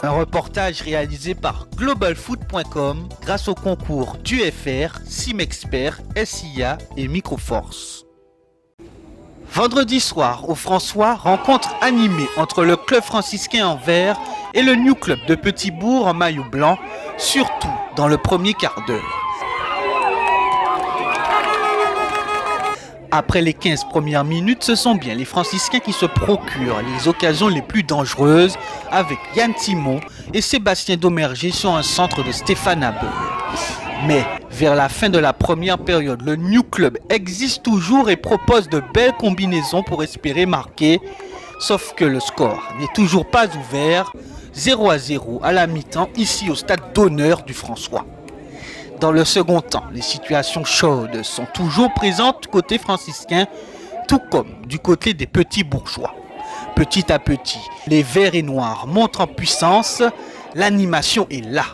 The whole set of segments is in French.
Un reportage réalisé par globalfoot.com grâce au concours d'UFR, Simexpert, SIA et Microforce. Vendredi soir, au François, rencontre animée entre le club franciscain en vert et le New Club de Petit-Bourg en maillot blanc, surtout dans le premier quart d'heure. Après les 15 premières minutes, ce sont bien les franciscains qui se procurent les occasions les plus dangereuses avec Yann Timon et Sébastien Domerger sur un centre de Stéphane Abel. Mais vers la fin de la première période, le New Club existe toujours et propose de belles combinaisons pour espérer marquer. Sauf que le score n'est toujours pas ouvert, 0-0 à la mi-temps ici au stade d'honneur du François. Dans le second temps, les situations chaudes sont toujours présentes côté franciscain, tout comme du côté des petits bourgeois. Petit à petit, les verts et noirs montrent en puissance, l'animation est là.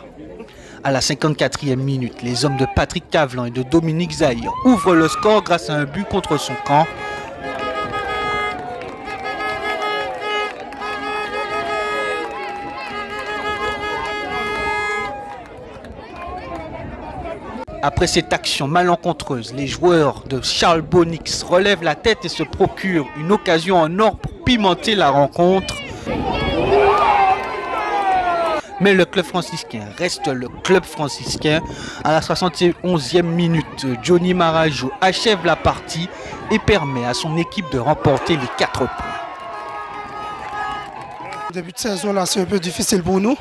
À la 54e minute, les hommes de Patrick Cavlan et de Dominique Zahir ouvrent le score grâce à un but contre son camp. Après cette action malencontreuse, les joueurs de Charles Bonix relèvent la tête et se procurent une occasion en or pour pimenter la rencontre. Mais le club franciscain reste le club franciscain. À la 71e minute, Johnny Marajo achève la partie et permet à son équipe de remporter les 4 points. Le début de saison, là, c'est un peu difficile pour nous.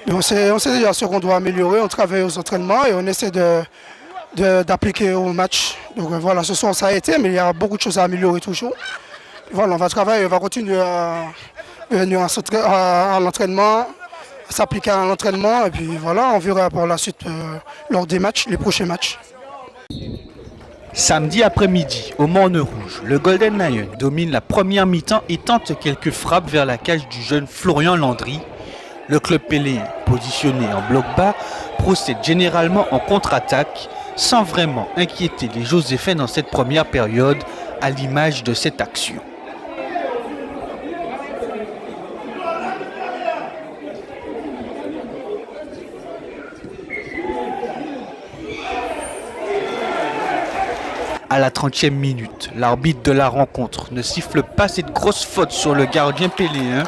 Mais on sait déjà ce qu'on doit améliorer, on travaille aux entraînements et on essaie d'appliquer au match. Donc voilà, ce soir ça a été, mais il y a beaucoup de choses à améliorer toujours. Voilà, on va travailler, on va continuer à venir à l'entraînement, à s'appliquer à l'entraînement et puis voilà, on verra pour la suite lors des matchs, les prochains matchs. Samedi après-midi, au Morne Rouge, le Golden Lion domine la première mi-temps et tente quelques frappes vers la cage du jeune Florian Landry. Le club péléen, positionné en bloc bas, procède généralement en contre-attaque sans vraiment inquiéter les Joséphains dans cette première période, à l'image de cette action. À la 30e minute, l'arbitre de la rencontre ne siffle pas cette grosse faute sur le gardien péléen.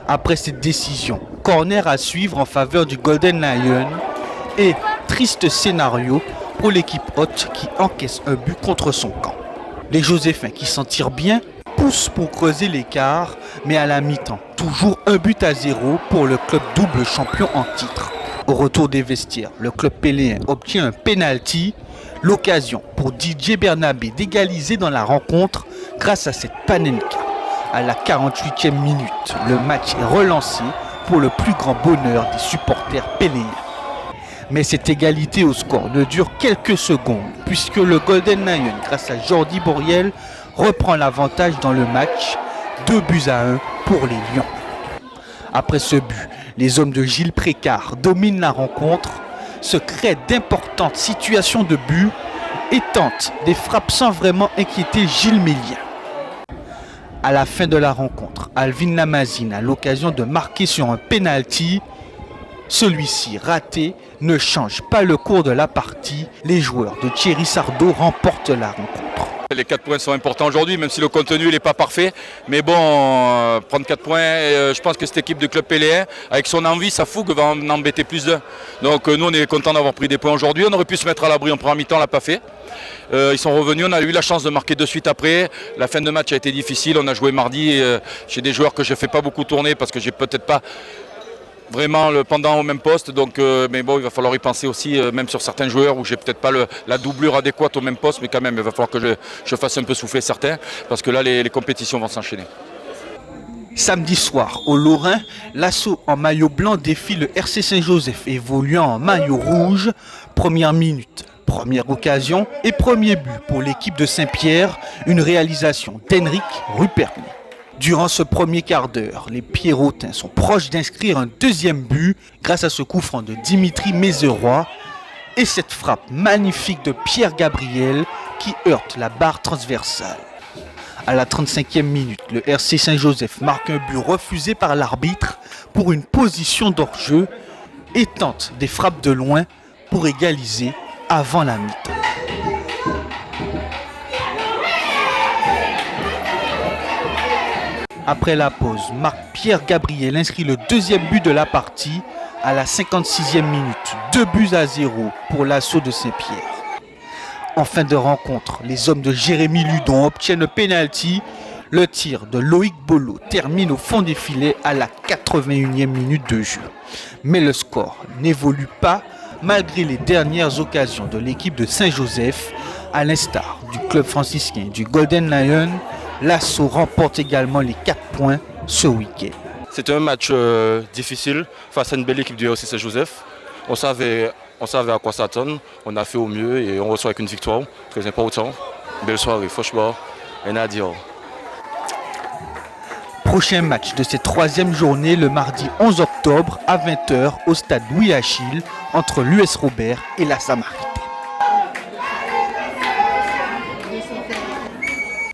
Après cette décision, corner à suivre en faveur du Golden Lion et triste scénario pour l'équipe hôte qui encaisse un but contre son camp. Les Joséphains qui s'en tirent bien poussent pour creuser l'écart, mais à la mi-temps, toujours 1-0 pour le club double champion en titre. Au retour des vestiaires, le club péléen obtient un penalty, l'occasion pour Didier Bernabé d'égaliser dans la rencontre grâce à cette panenka. À la 48e minute, le match est relancé pour le plus grand bonheur des supporters péléens. Mais cette égalité au score ne dure quelques secondes puisque le Golden Lion, grâce à Jordi Bouriel, reprend l'avantage dans le match, 2-1 pour les Lions. Après ce but, les hommes de Gilles Précard dominent la rencontre, se créent d'importantes situations de but et tentent des frappes sans vraiment inquiéter Gilles Mélien. À la fin de la rencontre, Alvin Lamazine a l'occasion de marquer sur un penalty. Celui-ci, raté, ne change pas le cours de la partie. Les joueurs de Thierry Sardo remportent la rencontre. Les 4 points sont importants aujourd'hui, même si le contenu n'est pas parfait. Mais bon, prendre 4 points, je pense que cette équipe de club péléen, avec son envie, sa fougue, va en embêter plus d'un. Donc nous, on est content d'avoir pris des points aujourd'hui. On aurait pu se mettre à l'abri en première mi-temps, on ne l'a pas fait. Ils sont revenus, on a eu la chance de marquer de suite après. La fin de match a été difficile, on a joué mardi chez des joueurs que je ne fais pas beaucoup tourner parce que j'ai peut-être pas vraiment le pendant au même poste. Donc, mais bon, il va falloir y penser aussi, même sur certains joueurs où j'ai peut-être pas la doublure adéquate au même poste, mais quand même, il va falloir que je fasse un peu souffler certains parce que là, les compétitions vont s'enchaîner. Samedi soir, au Lorrain, l'assaut en maillot blanc défie le RC Saint-Joseph évoluant en maillot rouge. Première minute, première occasion et premier but pour l'équipe de Saint-Pierre, une réalisation d'Henric Ruperly. Durant ce premier quart d'heure, les Pierrotins sont proches d'inscrire un deuxième but grâce à ce coup franc de Dimitri Mézeroy et cette frappe magnifique de Pierre Gabriel qui heurte la barre transversale. À la 35e minute, le RC Saint-Joseph marque un but refusé par l'arbitre pour une position d'hors-jeu et tente des frappes de loin pour égaliser avant la mi-temps. Après la pause, Marc-Pierre Gabriel inscrit le deuxième but de la partie à la 56e minute. 2-0 pour l'assaut de Saint-Pierre. En fin de rencontre, les hommes de Jérémy Ludon obtiennent le pénalty. Le tir de Loïc Bolo termine au fond des filets à la 81e minute de jeu. Mais le score n'évolue pas malgré les dernières occasions de l'équipe de Saint-Joseph. À l'instar du club franciscain du Golden Lion, l'assaut remporte également les 4 points ce week-end. C'était un match difficile face à une belle équipe du RC Saint-Joseph. On savait à quoi s'attendre, on a fait au mieux et on ressort avec une victoire, très important. Belle soirée, franchement, rien à dire. Prochain match de cette troisième journée le mardi 11 octobre à 20h au stade Louis Achille entre l'US Robert et la Samaritaine.